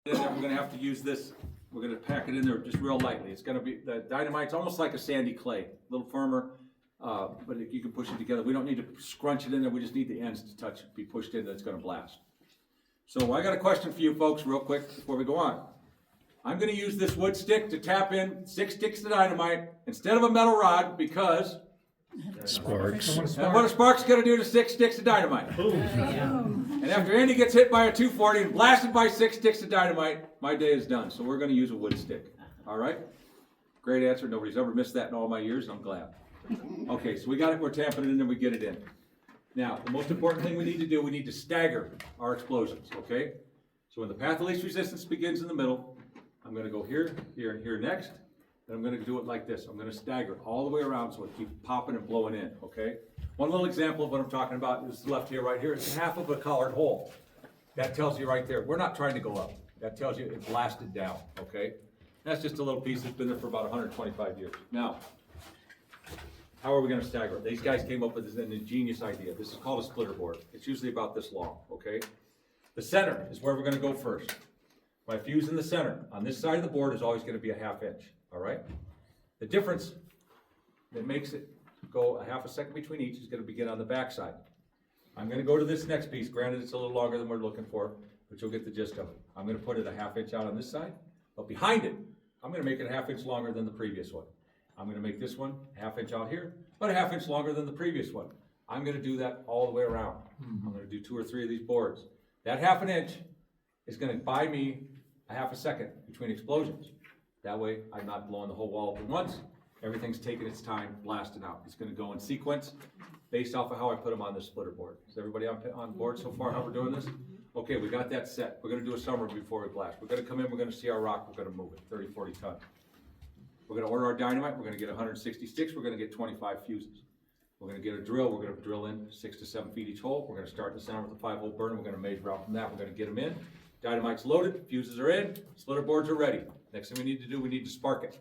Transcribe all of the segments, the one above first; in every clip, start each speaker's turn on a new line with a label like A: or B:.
A: We're gonna have to use this, we're gonna pack it in there just real lightly. It's gonna be, the dynamite's almost like a sandy clay, a little firmer, but you can push it together. We don't need to scrunch it in there, we just need the ends to touch, be pushed in, that's gonna blast. So I got a question for you folks real quick before we go on. I'm gonna use this wood stick to tap in 6 sticks of dynamite instead of a metal rod because
B: Sparks.
A: and what a spark's gonna do to 6 sticks of dynamite. And after Andy gets hit by a 240 and blasted by 6 sticks of dynamite, my day is done. So we're gonna use a wood stick. All right? Great answer. Nobody's ever missed that in all my years, and I'm glad. Okay, so we got it, we're tamping it in and we get it in. Now, the most important thing we need to do, we need to stagger our explosions, okay? So when the path of least resistance begins in the middle, I'm gonna go here, here, and here next. And I'm gonna do it like this. I'm gonna stagger all the way around so it keeps popping and blowing in, okay? One little example of what I'm talking about is left here, right here. It's half of a collared hole. That tells you right there, we're not trying to go up. That tells you it blasted down, okay? That's just a little piece that's been there for about 125 years. Now, how are we gonna stagger it? These guys came up with an ingenious idea. This is called a splitter board. It's usually about this long, okay? The center is where we're gonna go first. My fuse in the center, on this side of the board, is always gonna be a 1/2 inch, all right? The difference that makes it go a 1/2 second between each is gonna begin on the back side. I'm gonna go to this next piece, granted it's a little longer than we're looking for, but you'll get the gist of it. I'm gonna put it a 1/2 inch out on this side, but behind it, I'm gonna make it a 1/2 inch longer than the previous one. I'm gonna make this one a 1/2 inch out here, but a 1/2 inch longer than the previous one. I'm gonna do that all the way around. I'm gonna do 2 or 3 of these boards. That 1/2 inch is gonna buy me a 1/2 second between explosions. That way, I'm not blowing the whole wall up at once. Everything's taking its time, blasting out. It's gonna go in sequence based off of how I put them on this splitter board. Is everybody on board so far, how we're doing this? Okay, we got that set. We're gonna do a summary before we blast. We're gonna come in, we're gonna see our rock, we're gonna move it, 30, 40 ton. We're gonna order our dynamite, we're gonna get 160 sticks, we're gonna get 25 fuses. We're gonna get a drill, we're gonna drill in 6 to 7 feet each hole. We're gonna start in the center with a 5-hole burner, we're gonna measure out from that, we're gonna get them in. Dynamite's loaded, fuses are in, splitter boards are ready. Next thing we need to do, we need to spark it.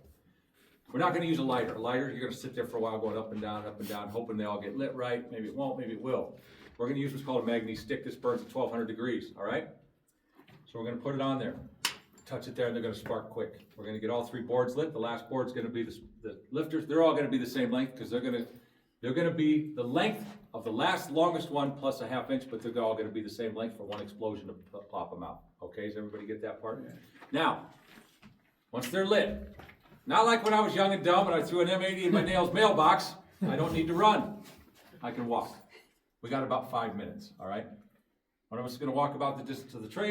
A: We're not gonna use a lighter. A lighter, you're gonna sit there for a while going up and down, hoping they all get lit right. Maybe it won't, maybe it will. We're gonna use what's called a manganese stick. This burns at 1200 degrees, all right? So we're gonna put it on there. Touch it there and they're gonna spark quick. We're gonna get all 3 boards lit. The last board's gonna be the lifters. They're all gonna be the same length because they're gonna be the length of the last longest one plus a 1/2 inch, but they're all gonna be the same length for one explosion to plop them out. Okay, does everybody get that part? Now, once they're lit, not like when I was young and dumb and I threw an M80 in my nails mailbox, I don't need to run. I can walk. We got about 5 minutes, all right? One of us is gonna walk about the distance of the train.